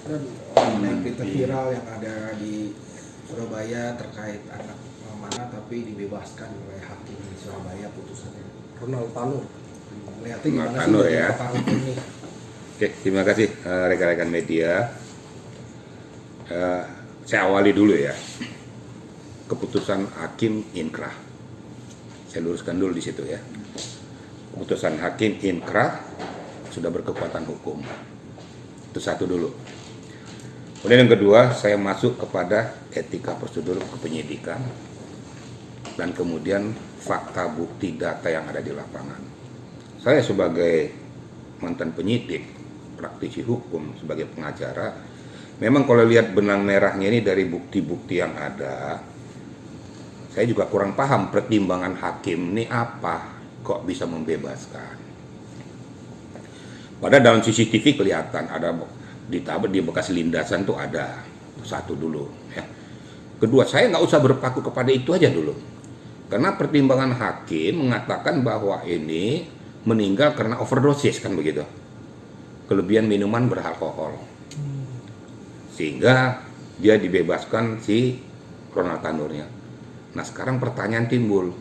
Dan mengenai berita viral yang ada di Surabaya terkait anak mana tapi dibebaskan oleh hakim di Surabaya putusannya. Ronald Tanur. Melihatnya gimana sih Tanur, dari ya. pakar hukum nih? Oke, terima kasih rekan-rekan media. Saya awali dulu ya. Keputusan hakim inkrah. Saya luruskan dulu di situ ya. Keputusan hakim inkrah sudah berkekuatan hukum. Itu satu dulu. Kemudian yang kedua, saya masuk kepada etika prosedur kepenyidikan dan kemudian fakta bukti data yang ada di lapangan. Saya sebagai mantan penyidik, praktisi hukum, sebagai pengacara, memang kalau lihat benang merahnya ini dari bukti-bukti yang ada, saya juga kurang paham pertimbangan hakim ini apa, kok bisa membebaskan. Padahal dalam CCTV kelihatan ada di bekas lindasan tuh ada. Satu dulu ya. Kedua, saya nggak usah berpaku kepada itu aja dulu, karena pertimbangan hakim mengatakan bahwa ini meninggal karena overdosis, kan begitu, kelebihan minuman beralkohol, sehingga dia dibebaskan si Ronald Tanurnya. Nah sekarang pertanyaan timbul,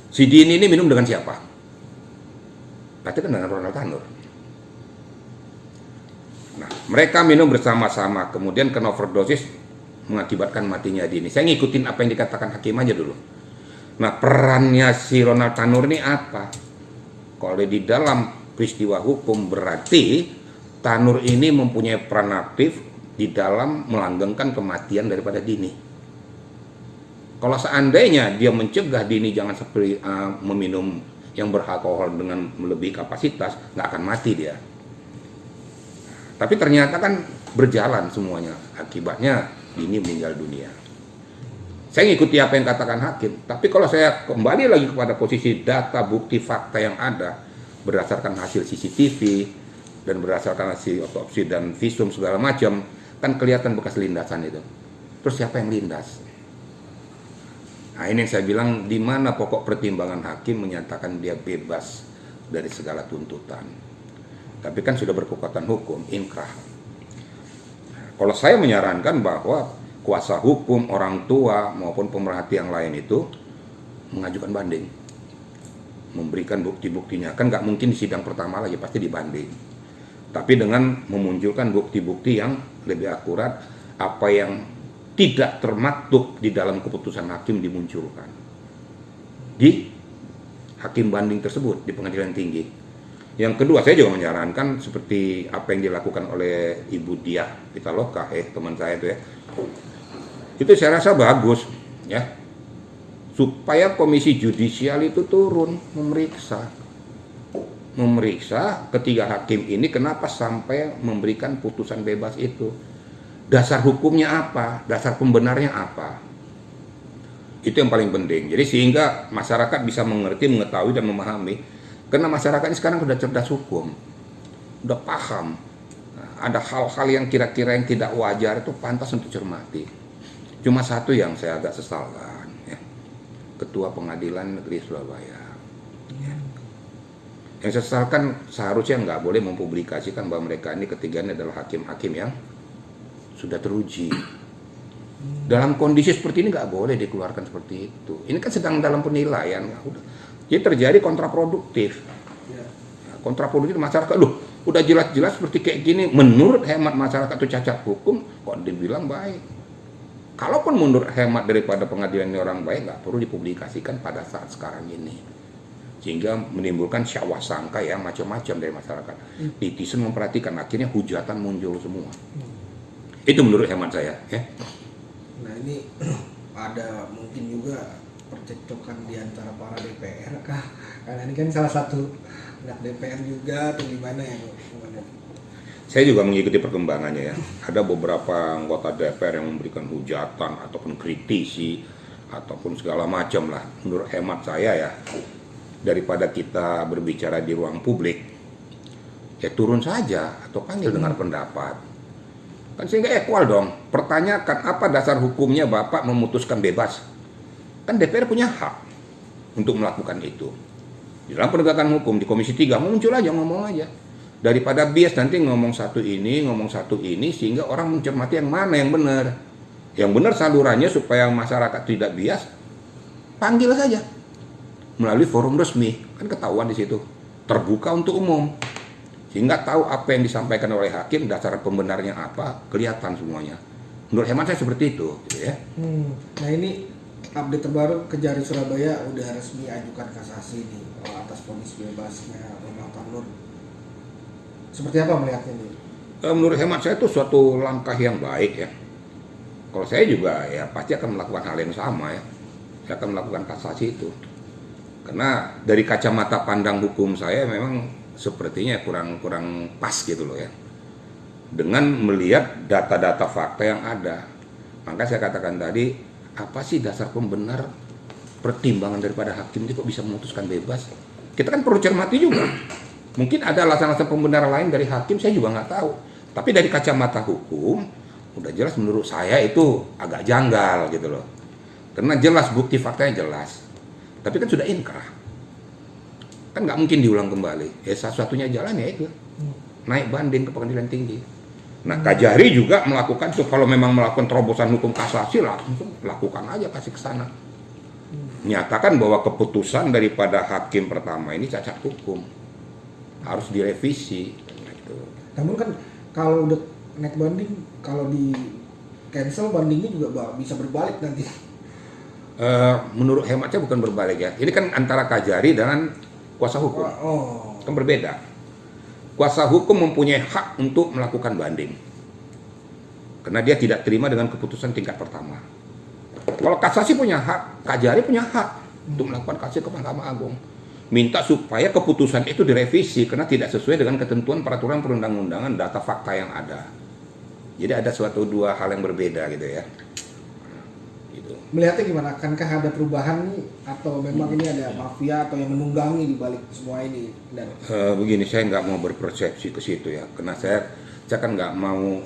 si Dini ini minum dengan siapa? Berarti kan dengan Ronald Tanur. Nah, mereka minum bersama-sama, kemudian kena overdosis mengakibatkan matinya Dini. Saya ngikutin apa yang dikatakan hakim aja dulu. Nah, perannya si Ronald Tanur ini apa? Kalau di dalam peristiwa hukum berarti Tanur ini mempunyai peran aktif di dalam melanggengkan kematian daripada Dini. Kalau seandainya dia mencegah Dini jangan seperti meminum yang beralkohol dengan melebihi kapasitas, nggak akan mati dia. Tapi ternyata kan berjalan semuanya. Akibatnya Dini meninggal dunia. Saya ngikuti apa yang katakan hakim. Tapi kalau saya kembali lagi kepada posisi data, bukti, fakta yang ada, berdasarkan hasil CCTV dan berdasarkan hasil otopsi dan visum segala macam, kan kelihatan bekas lindasan itu. Terus siapa yang lindas? Nah ini yang saya bilang, di mana pokok pertimbangan hakim menyatakan dia bebas dari segala tuntutan. Tapi kan sudah berkekuatan hukum, inkrah. Kalau saya menyarankan bahwa kuasa hukum, orang tua maupun pemerhati yang lain itu mengajukan banding, memberikan bukti-buktinya. Kan nggak mungkin di sidang pertama lagi, pasti dibanding. Tapi dengan memunculkan bukti-bukti yang lebih akurat, apa yang tidak termaktub di dalam keputusan hakim dimunculkan di hakim banding tersebut di pengadilan tinggi. Yang kedua, saya juga menyarankan seperti apa yang dilakukan oleh Ibu Diah Pitaloka, teman saya itu ya. Itu saya rasa bagus ya. Supaya komisi judisial itu turun memeriksa ketiga hakim ini kenapa sampai memberikan putusan bebas itu. Dasar hukumnya apa? Dasar pembenarnya apa? Itu yang paling penting. Jadi sehingga masyarakat bisa mengerti, mengetahui dan memahami. Karena masyarakat ini sekarang sudah cerdas hukum, sudah paham. Ada hal-hal yang kira-kira yang tidak wajar itu pantas untuk cermati. Cuma satu yang saya agak sesalkan, ya. Ketua Pengadilan Negeri Surabaya. Ya. Yang saya sesalkan seharusnya nggak boleh mempublikasikan bahwa mereka ini ketiganya adalah hakim-hakim yang sudah teruji. Dalam kondisi seperti ini nggak boleh dikeluarkan seperti itu. Ini kan sedang dalam penilaian. Jadi terjadi kontraproduktif. Kontraproduktif masyarakat, udah jelas-jelas seperti kayak gini, menurut hemat masyarakat itu cacat hukum, kok dibilang baik. Kalaupun menurut hemat daripada pengadilan ini orang baik, nggak perlu dipublikasikan pada saat sekarang ini. Sehingga menimbulkan syawah sangka ya macam-macam dari masyarakat. Netizen memperhatikan, akhirnya hujatan muncul semua. Itu menurut hemat saya. Ya. Nah ini ada mungkin juga percekcokan di antara para DPR kah? Karena ini kan salah satu anak DPR juga atau gimana ya? Saya juga mengikuti perkembangannya ya. Ada beberapa anggota DPR yang memberikan hujatan ataupun kritisi ataupun segala macam lah. Menurut hemat saya ya, daripada kita berbicara di ruang publik, ya turun saja atau panggil dengar pendapat. Kan sehingga equal dong. Pertanyakan apa dasar hukumnya Bapak memutuskan bebas? Kan DPR punya hak untuk melakukan itu. Di dalam penegakan hukum, di Komisi 3 muncul aja, ngomong aja. Daripada bias nanti ngomong satu ini sehingga orang mencermati yang mana yang benar. Yang benar salurannya supaya masyarakat tidak bias, panggil saja melalui forum resmi, kan ketahuan di situ, terbuka untuk umum, sehingga tahu apa yang disampaikan oleh hakim, dasar pembenarnya apa, kelihatan semuanya. Menurut hemat saya seperti itu, gitu ya. Nah ini update terbaru, Kejari Surabaya udah resmi ajukan kasasi nih atas vonis bebasnya Ronald Tanur. Seperti apa melihatnya nih? Menurut hemat saya itu suatu langkah yang baik ya. Kalau saya juga ya pasti akan melakukan hal yang sama ya. Saya akan melakukan kasasi itu. Karena dari kacamata pandang hukum saya memang sepertinya kurang pas gitu loh ya. Dengan melihat data-data fakta yang ada. Maka saya katakan tadi, apa sih dasar pembenar pertimbangan daripada hakim itu kok bisa memutuskan bebas? Kita kan perlu cermati juga. Mungkin ada alasan-alasan pembenar lain dari hakim, saya juga nggak tahu. Tapi dari kacamata hukum, udah jelas menurut saya itu agak janggal gitu loh. Karena jelas bukti faktanya jelas. Tapi kan sudah inkrah. Kan nggak mungkin diulang kembali. Ya satu-satunya jalan ya itu. Naik banding ke pengadilan tinggi. Nah Kajari juga melakukan itu. Kalau memang melakukan terobosan hukum kasasi langsung lakukan aja, kasih ke sana. Nyatakan bahwa keputusan daripada hakim pertama ini cacat hukum. Harus direvisi. Gitu. Namun kan kalau udah naik banding, kalau di cancel bandingnya juga bisa berbalik nanti. Menurut hemat saya bukan berbalik ya. Ini kan antara Kajari dengan kuasa hukum. Kan berbeda. Kuasa hukum mempunyai hak untuk melakukan banding. Karena dia tidak terima dengan keputusan tingkat pertama. Kalau kasasi punya hak, Kajari punya hak untuk melakukan kasasi ke Mahkamah Agung. Minta supaya keputusan itu direvisi karena tidak sesuai dengan ketentuan peraturan perundang-undangan data fakta yang ada. Jadi ada suatu dua hal yang berbeda gitu ya. Gitu. Melihatnya gimana? Akankah ada perubahan nih atau memang ini ada mafia atau yang menunggangi di balik semua ini? Dan begini, saya nggak mau berpersepsi ke situ ya, karena saya kan nggak mau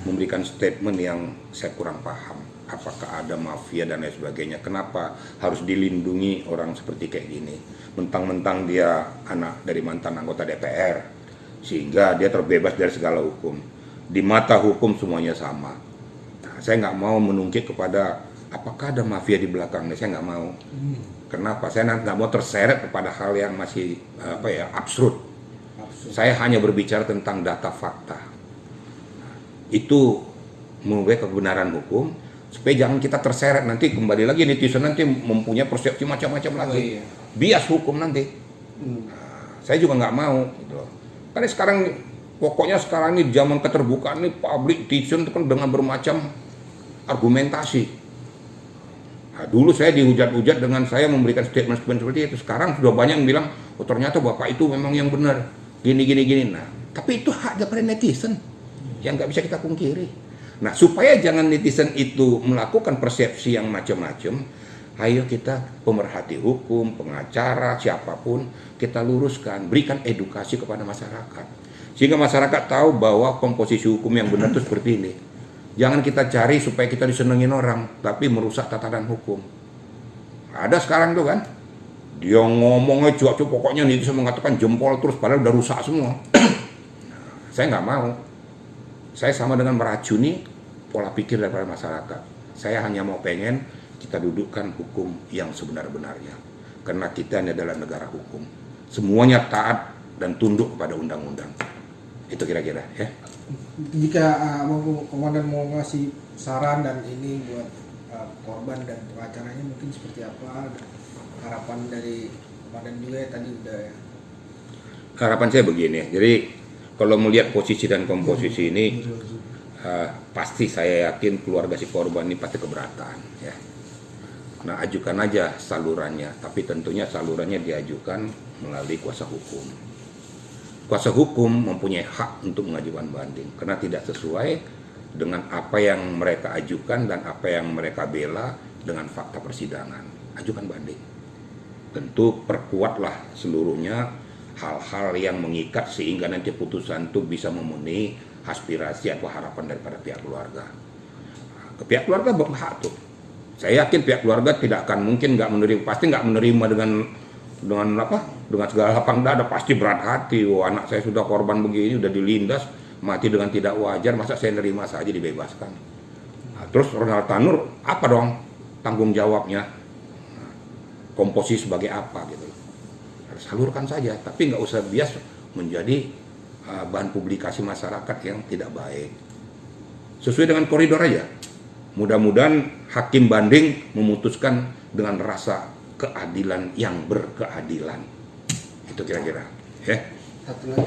memberikan statement yang saya kurang paham. Apakah ada mafia dan lain sebagainya? Kenapa harus dilindungi orang seperti kayak gini? Mentang-mentang dia anak dari mantan anggota DPR, sehingga dia terbebas dari segala hukum. Di mata hukum semuanya sama. Nah, saya nggak mau menungkit kepada apakah ada mafia di belakangnya. Saya nggak mau. Kenapa? Saya nggak mau terseret kepada hal yang masih absurd. Saya hanya berbicara tentang data fakta. Itu menurut kebenaran hukum. Supaya jangan kita terseret nanti kembali lagi netizen nanti mempunyai persepsi macam-macam lagi. iya. Bias hukum nanti. Nah, saya juga nggak mau gitu loh. Karena sekarang pokoknya sekarang ini zaman keterbukaan ini public decision itu kan dengan bermacam argumentasi. Nah, dulu saya dihujat-hujat dengan saya memberikan statement-statement seperti itu. Sekarang sudah banyak yang bilang, oh ternyata bapak itu memang yang benar. Gini. Nah, tapi itu hak daripada netizen yang nggak bisa kita pungkiri. Nah, supaya jangan netizen itu melakukan persepsi yang macam-macam, ayo kita pemerhati hukum, pengacara, siapapun, kita luruskan, berikan edukasi kepada masyarakat. Sehingga masyarakat tahu bahwa komposisi hukum yang benar itu seperti ini. Jangan kita cari supaya kita disenengin orang, tapi merusak tatanan hukum. Ada sekarang tuh kan, dia ngomongnya cuak-cuak, pokoknya netizen mengatakan jempol terus, padahal udah rusak semua. Saya nggak mau. Saya sama dengan meracuni pola pikir daripada masyarakat. Saya hanya mau pengen kita dudukkan hukum yang sebenar-benarnya. Karena kita ini adalah negara hukum. Semuanya taat dan tunduk kepada undang-undang. Itu kira-kira ya. Jika komandan mau ngasih saran dan ini buat korban dan pengacaranya mungkin seperti apa? Harapan dari komandan juga ya, tadi udah ya. Harapan saya begini, jadi kalau melihat posisi dan komposisi ini, pasti saya yakin keluarga si korban ini pasti keberatan. Ya. Nah, ajukan aja salurannya, tapi tentunya salurannya diajukan melalui kuasa hukum. Kuasa hukum mempunyai hak untuk mengajukan banding, karena tidak sesuai dengan apa yang mereka ajukan dan apa yang mereka bela dengan fakta persidangan. Ajukan banding. Tentu perkuatlah seluruhnya hal-hal yang mengikat sehingga nanti putusan itu bisa memenuhi aspirasi atau harapan daripada pihak keluarga. Pihak keluarga berhak tuh. Saya yakin pihak keluarga tidak akan mungkin nggak menerima, pasti nggak menerima dengan dengan segala lapang dada pasti berat hati. Wah, anak saya sudah korban begini, udah dilindas, mati dengan tidak wajar, masa saya nerima saja dibebaskan. Nah, terus Ronald Tanur apa dong tanggung jawabnya? Nah, komposisi sebagai apa gitu? Salurkan saja, tapi nggak usah bias menjadi bahan publikasi masyarakat yang tidak baik. Sesuai dengan koridor aja. Mudah-mudahan hakim banding memutuskan dengan rasa keadilan yang berkeadilan. Itu kira-kira. Ya. Satu lagi.